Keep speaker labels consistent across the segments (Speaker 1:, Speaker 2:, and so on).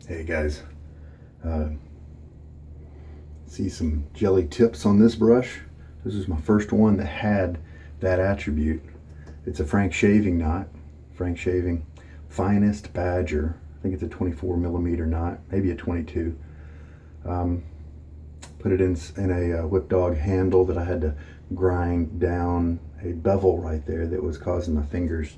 Speaker 1: Hey guys, uh, see some jelly tips on this brush. This is my first one that had that attribute. It's a Frank shaving knot, Frank shaving Finest Badger. I think it's a 24 millimeter knot, maybe a 22. Put it in a whip dog handle that I had to grind down a bevel right there that was causing my fingers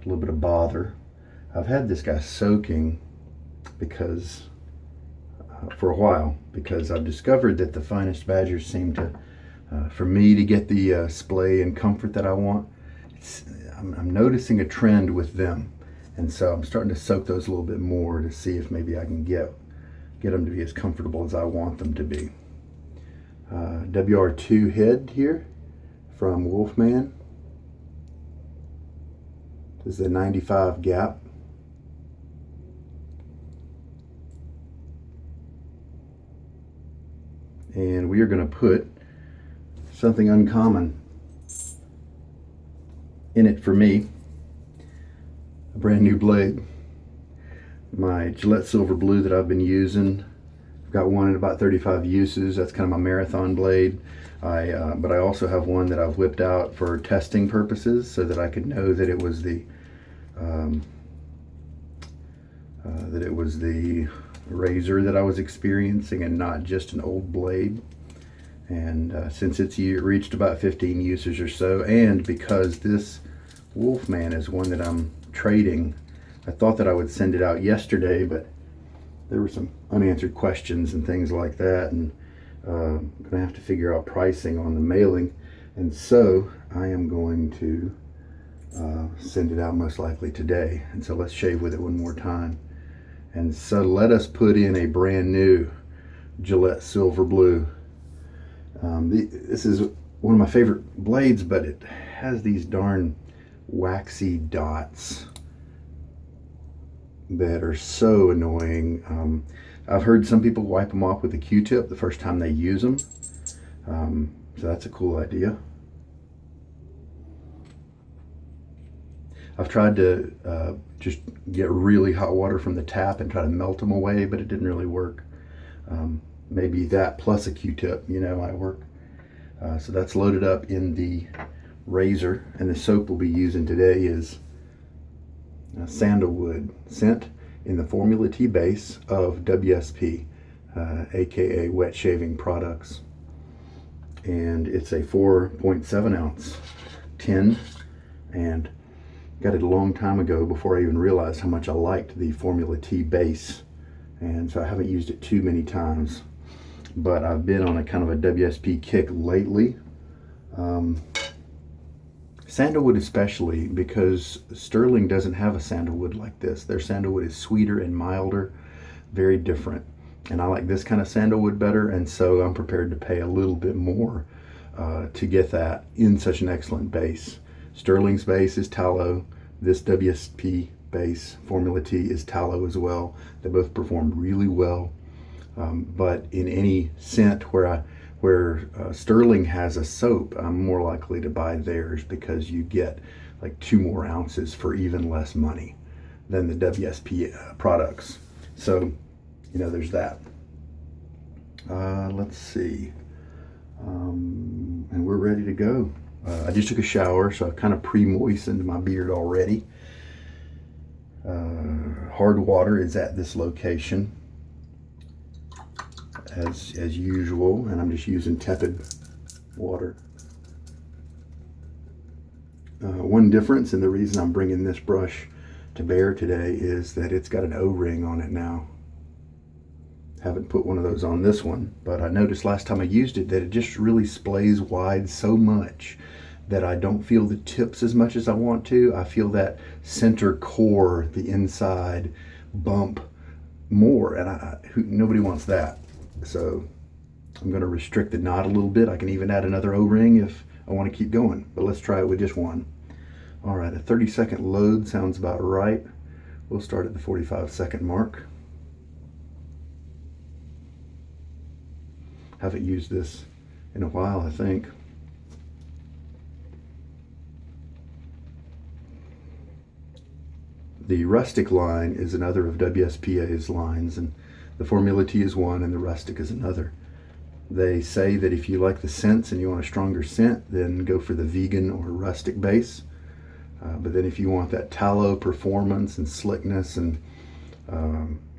Speaker 1: a little bit of bother. I've had this guy soaking because for a while, because I've discovered that the Finest Badgers seem to, for me to get the splay and comfort that I want, I'm noticing a trend with them. And so I'm starting to soak those a little bit more to see if maybe I can get them to be as comfortable as I want them to be. WR2 head here from Wolfman. This is a 95 gap. And we are going to put something uncommon in it for me. A brand new blade. My Gillette Silver Blue that I've been using. I've got one in about 35 uses. That's kind of my marathon blade. But I also have one that I've whipped out for testing purposes so that I could know that it was the razor that I was experiencing and not just an old blade. And since it's reached about 15 uses or so, and because this Wolfman is one that I'm trading, I thought that I would send it out yesterday, but there were some unanswered questions and things like that, and I'm gonna have to figure out pricing on the mailing, and so I am going to send it out most likely today. And so let's shave with it one more time. And so let us put in a brand new Gillette Silver Blue. This is one of my favorite blades, but it has these darn waxy dots that are so annoying. I've heard some people wipe them off with a Q-tip the first time they use them. So that's a cool idea. I've tried to just get really hot water from the tap and try to melt them away, but it didn't really work. Maybe that plus a Q-tip, might work. So that's loaded up in the razor, and the soap we'll be using today is Sandalwood scent in the Formula T base of WSP, aka Wet Shaving Products. And it's a 4.7 ounce tin, and got it a long time ago before I even realized how much I liked the Formula T base, and so I haven't used it too many times, but I've been on a kind of a WSP kick lately. Sandalwood especially, because Stirling doesn't have a sandalwood like this. Their sandalwood is sweeter and milder, very different, and I like this kind of sandalwood better, and so I'm prepared to pay a little bit more to get that in such an excellent base. Stirling's base is tallow. This WSP base, Formula T, is tallow as well. They both perform really well. But in any scent where Stirling has a soap, I'm more likely to buy theirs because you get like 2 more ounces for even less money than the WSP products. So, there's that. Let's see. And we're ready to go. I just took a shower, so I've kind of pre-moistened my beard already. Hard water is at this location as usual, and I'm just using tepid water. One difference, and the reason I'm bringing this brush to bear today, is that it's got an O-ring on it now. Haven't put one of those on this one, but I noticed last time I used it that it just really splays wide so much that I don't feel the tips as much as I want to. I feel that center core, the inside bump more, and nobody wants that. So I'm going to restrict the knot a little bit. I can even add another O-ring if I want to keep going, but let's try it with just one. All right, a 30-second load sounds about right. We'll start at the 45-second mark. Haven't used this in a while, I think. The Rustic line is another of WSPA's lines, and the Frmla Tea is one and the Rustic is another. They say that if you like the scents and you want a stronger scent, then go for the vegan or rustic base. But then if you want that tallow performance and slickness and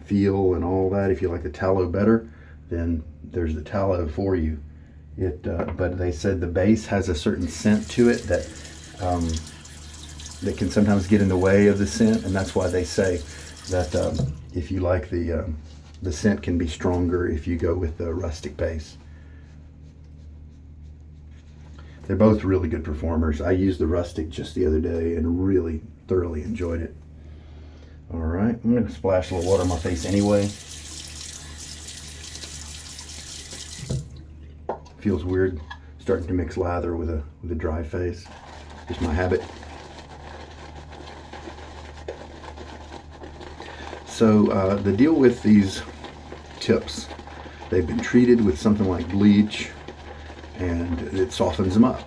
Speaker 1: feel and all that, if you like the tallow better, then there's the tallow for you. But they said the base has a certain scent to it that that can sometimes get in the way of the scent, and that's why they say that if you like the scent can be stronger if you go with the rustic base. They're both really good performers. I used the rustic just the other day and really thoroughly enjoyed it. All right, I'm going to splash a little water on my face anyway. Feels weird starting to mix lather with a dry face. Just my habit. So the deal with these tips, they've been treated with something like bleach, and it softens them up,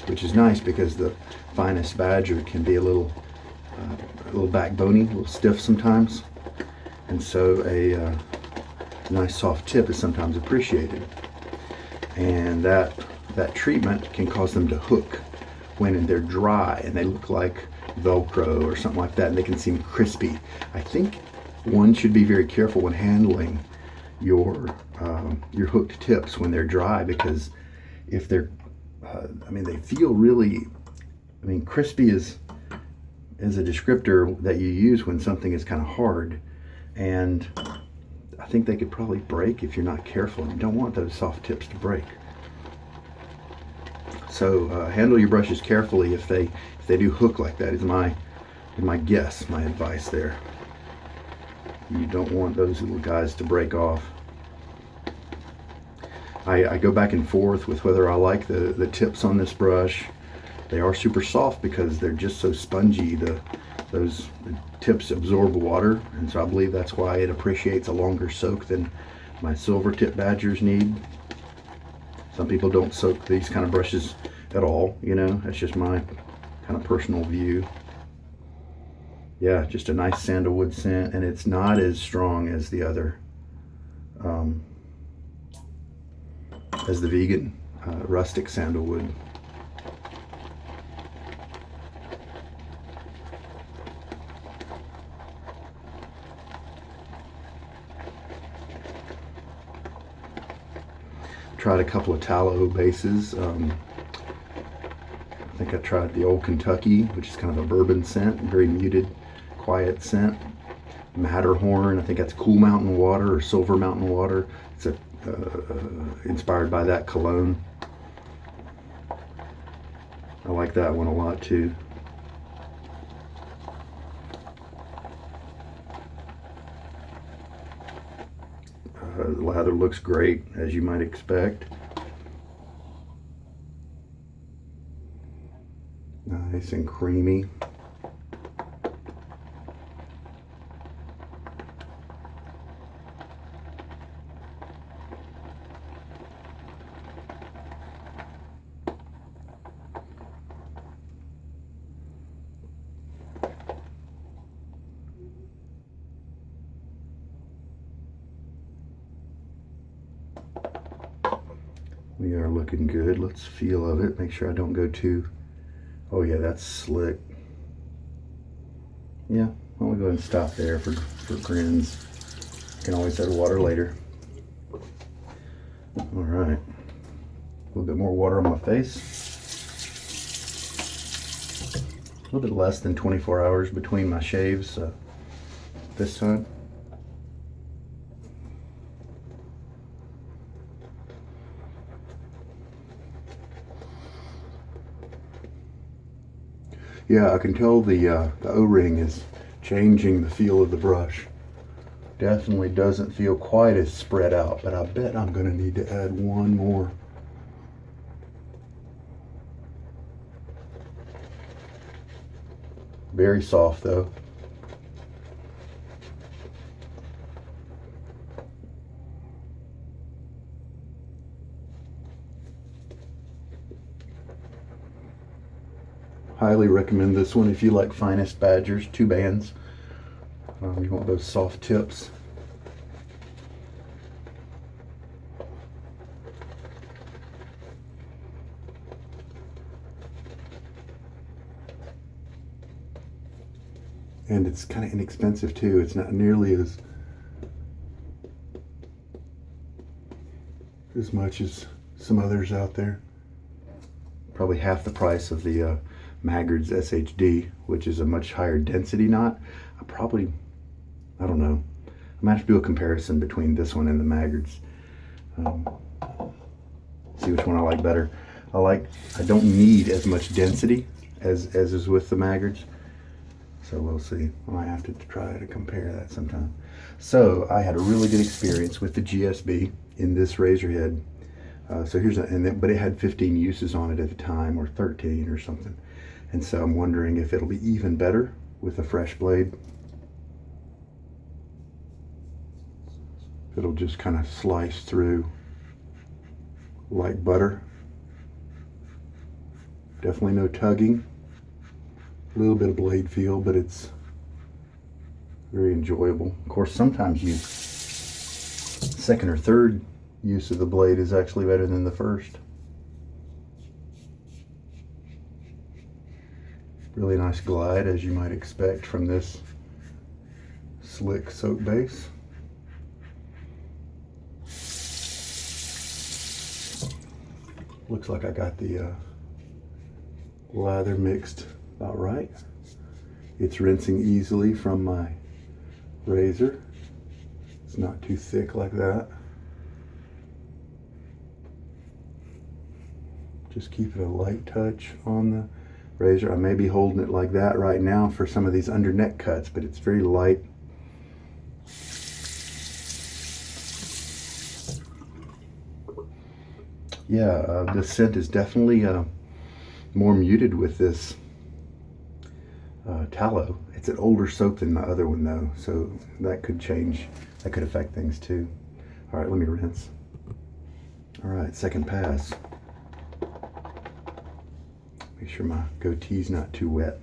Speaker 1: which is nice because the Finest Badger can be a little backbony, a little stiff sometimes, and so a nice soft tip is sometimes appreciated. And that treatment can cause them to hook when they're dry and they look like Velcro or something like that, and they can seem crispy. I think one should be very careful when handling your hooked tips when they're dry, because if they're, they feel really, crispy is a descriptor that you use when something is kind of hard, and I think they could probably break if you're not careful. You don't want those soft tips to break. So handle your brushes carefully if they do hook like that, is my guess, my advice there. You don't want those little guys to break off. I go back and forth with whether I like the tips on this brush. They are super soft because they're just so spongy. The tips absorb water, and so I believe that's why it appreciates a longer soak than my silver tip badgers need. Some people don't soak these kind of brushes at all, that's just my kind of personal view. Yeah, just a nice sandalwood scent, and it's not as strong as the other, as the vegan rustic sandalwood. Tried a couple of tallow bases. I think I tried the Old Kentucky, which is kind of a bourbon scent, very muted, quiet scent. Matterhorn, I think that's Cool Mountain Water or Silver Mountain Water. It's inspired by that cologne. I like that one a lot too. The lather looks great, as you might expect. Nice and creamy. We are looking good. Let's feel of it. Make sure I don't go too. Oh yeah, that's slick. Yeah, well, we'll go ahead and stop there for grins. Can always add water later. All right, a little bit more water on my face. A little bit less than 24 hours between my shaves this time. Yeah, I can tell the O-ring is changing the feel of the brush. Definitely doesn't feel quite as spread out, but I bet I'm going to need to add one more. Very soft though. Highly recommend this one if you like Finest Badgers, 2 bands. You want those soft tips. And it's kind of inexpensive too. It's not nearly as much as some others out there. Probably half the price of the Maggard's SHD, which is a much higher density knot. I don't know. I might have to do a comparison between this one and the Maggard's. See which one I like better. I don't need as much density as is with the Maggard's. So we'll see. I might have to try to compare that sometime. So I had a really good experience with the GSB in this razor head. So here's but it had 15 uses on it at the time, or 13 or something. And so I'm wondering if it'll be even better with a fresh blade. It'll just kind of slice through like butter. Definitely no tugging. A little bit of blade feel, but it's very enjoyable. Of course, sometimes second or third use of the blade is actually better than the first. Really nice glide, as you might expect from this slick soap base. Looks like I got the lather mixed about right. It's rinsing easily from my razor. It's not too thick like that. Just keep it a light touch on the razor. I may be holding it like that right now for some of these under neck cuts, but it's very light. Yeah, the scent is definitely more muted with this tallow. It's an older soap than the other one though, so that could change. That could affect things too. All right, let me rinse. All right, second pass. Make sure my goatee's not too wet.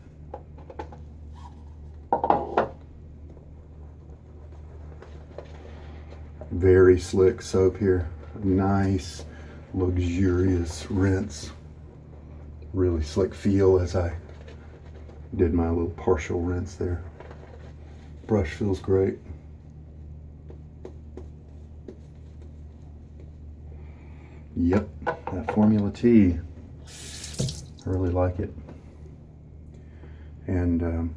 Speaker 1: Very slick soap here. Nice, luxurious rinse. Really slick feel as I did my little partial rinse there. Brush feels great. Yep, that Frmla tea. I really like it. And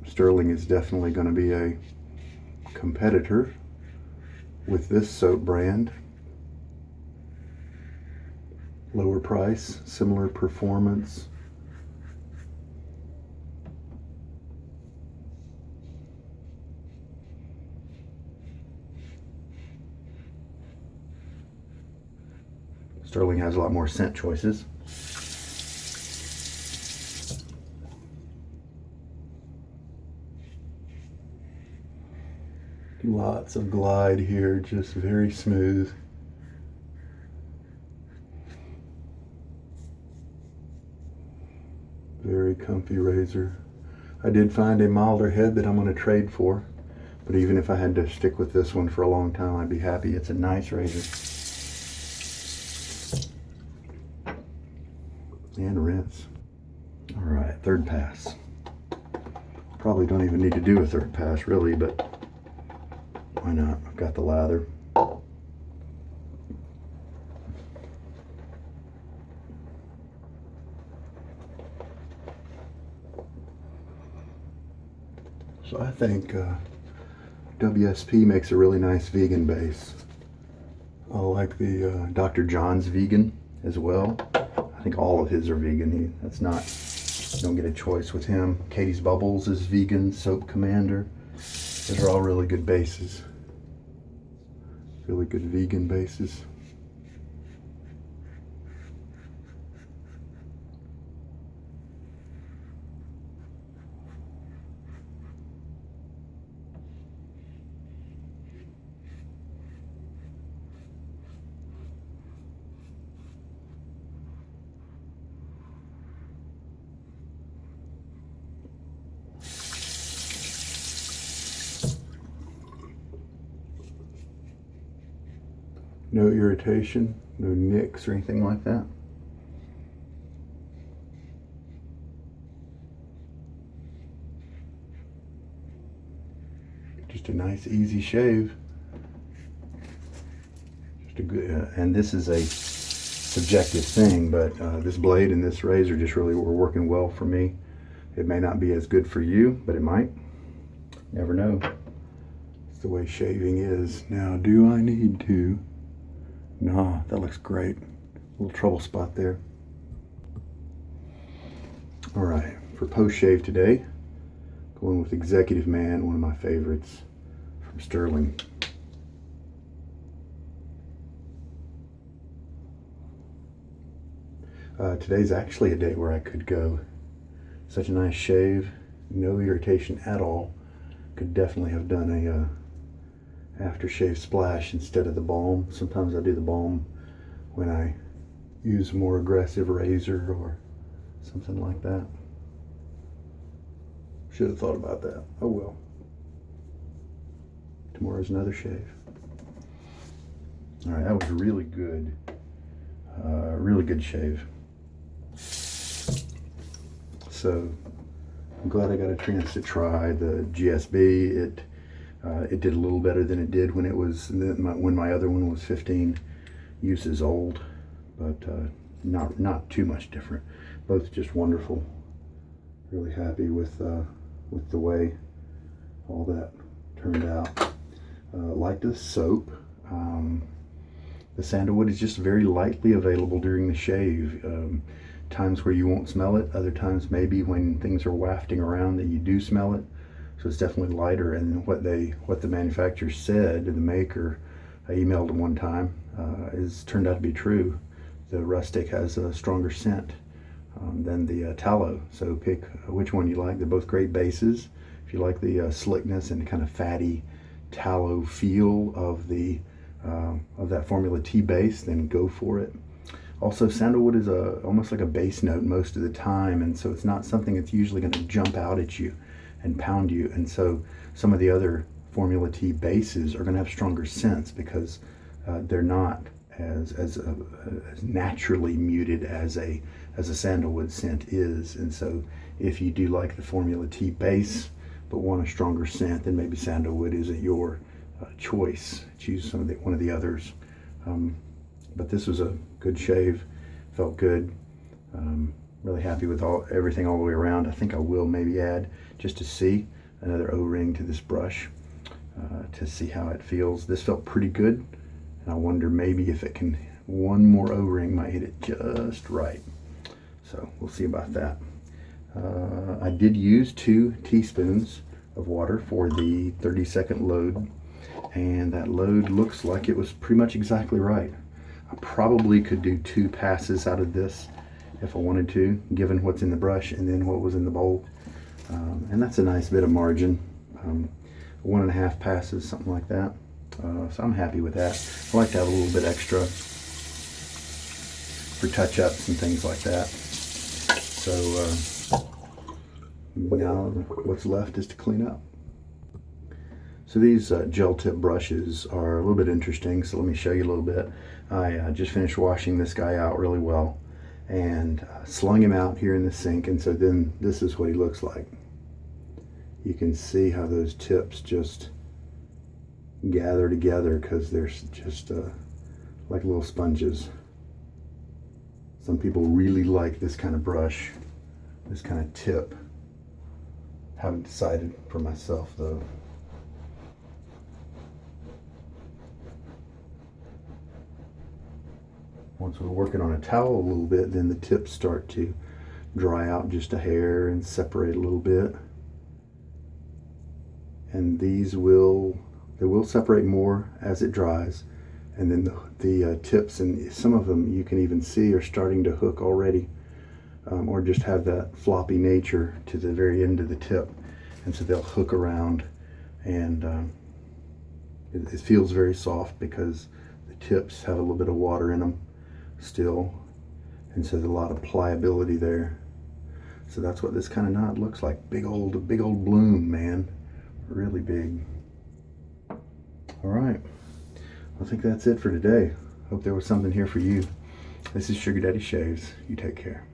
Speaker 1: Stirling is definitely going to be a competitor with this soap brand. Lower price, similar performance. Stirling has a lot more scent choices. Lots of glide here, just very smooth. Very comfy razor. I did find a milder head that I'm going to trade for, but even if I had to stick with this one for a long time, I'd be happy. It's a nice razor. And rinse. All right, third pass. Probably don't even need to do a third pass really, but why not? I've got the lather. So I think WSP makes a really nice vegan base. I like the Dr. John's vegan as well. I think all of his are vegan. That's not, you don't get a choice with him. Katie's Bubbles is vegan. Soap Commander. Those are all really good bases. Really good vegan bases. No irritation, no nicks or anything like that. Just a nice easy shave. Just a good, and this is a subjective thing, but this blade and this razor just really were working well for me. It may not be as good for you, but it might. Never know. It's the way shaving is. Now, do I need to? Nah, that looks great. A little trouble spot there. All right, for post-shave today, going with Executive Man, one of my favorites from Stirling. Today's actually a day where I could go. Such a nice shave, no irritation at all. Could definitely have done a aftershave splash instead of the balm. Sometimes I do the balm when I use a more aggressive razor or something like that. Should have thought about that. Oh well. Tomorrow's another shave. All right, that was really good. Really good shave. So I'm glad I got a chance to try the GSB. It did a little better than it did when it was when my other one was 15 uses old, but not too much different. Both just wonderful. Really happy with the way all that turned out. Like the soap, the Sandalwood is just very lightly available during the shave. Times where you won't smell it, other times maybe when things are wafting around that you do smell it. So it's definitely lighter, and what the manufacturer said, the maker, I emailed them one time, is turned out to be true. The Rustic has a stronger scent than the tallow, so pick which one you like. They're both great bases. If you like the slickness and kind of fatty tallow feel of that Formula T base, then go for it. Also, Sandalwood is almost like a base note most of the time, and so it's not something that's usually going to jump out at you and pound you. And so some of the other Formula T bases are going to have stronger scents because they're not as naturally muted as a Sandalwood scent is. And so if you do like the Formula T base but want a stronger scent, then maybe Sandalwood isn't your choice. Choose one of the others. But this was a good shave, felt good. Really happy with everything all the way around. I think I will maybe add, just to see, another O-ring to this brush to see how it feels. This felt pretty good, and I wonder maybe if it can, one more O-ring might hit it just right. So we'll see about that. I did use 2 teaspoons of water for the 30-second load, and that load looks like it was pretty much exactly right. I probably could do 2 passes out of this if I wanted to, given what's in the brush and then what was in the bowl. And that's a nice bit of margin. 1.5 passes, something like that. So I'm happy with that. I like to have a little bit extra for touch-ups and things like that. So now what's left is to clean up. So these gel tip brushes are a little bit interesting, so let me show you a little bit. I just finished washing this guy out really well and slung him out here in the sink, and so then this is what he looks like. You can see how those tips just gather together because they're just like little sponges. Some people really like this kind of brush, this kind of tip. Haven't decided for myself though. Once we're working on a towel a little bit, then the tips start to dry out just a hair and separate a little bit. And these will separate more as it dries. And then the tips, and some of them you can even see are starting to hook already, or just have that floppy nature to the very end of the tip. And so they'll hook around, and it feels very soft because the tips have a little bit of water in them still, and so there's a lot of pliability there. So that's what this kind of knot looks like. Big old bloom, man, really big. All right, I think that's it for today. Hope there was something here for you. This is Sugar Daddy Shaves. You take care.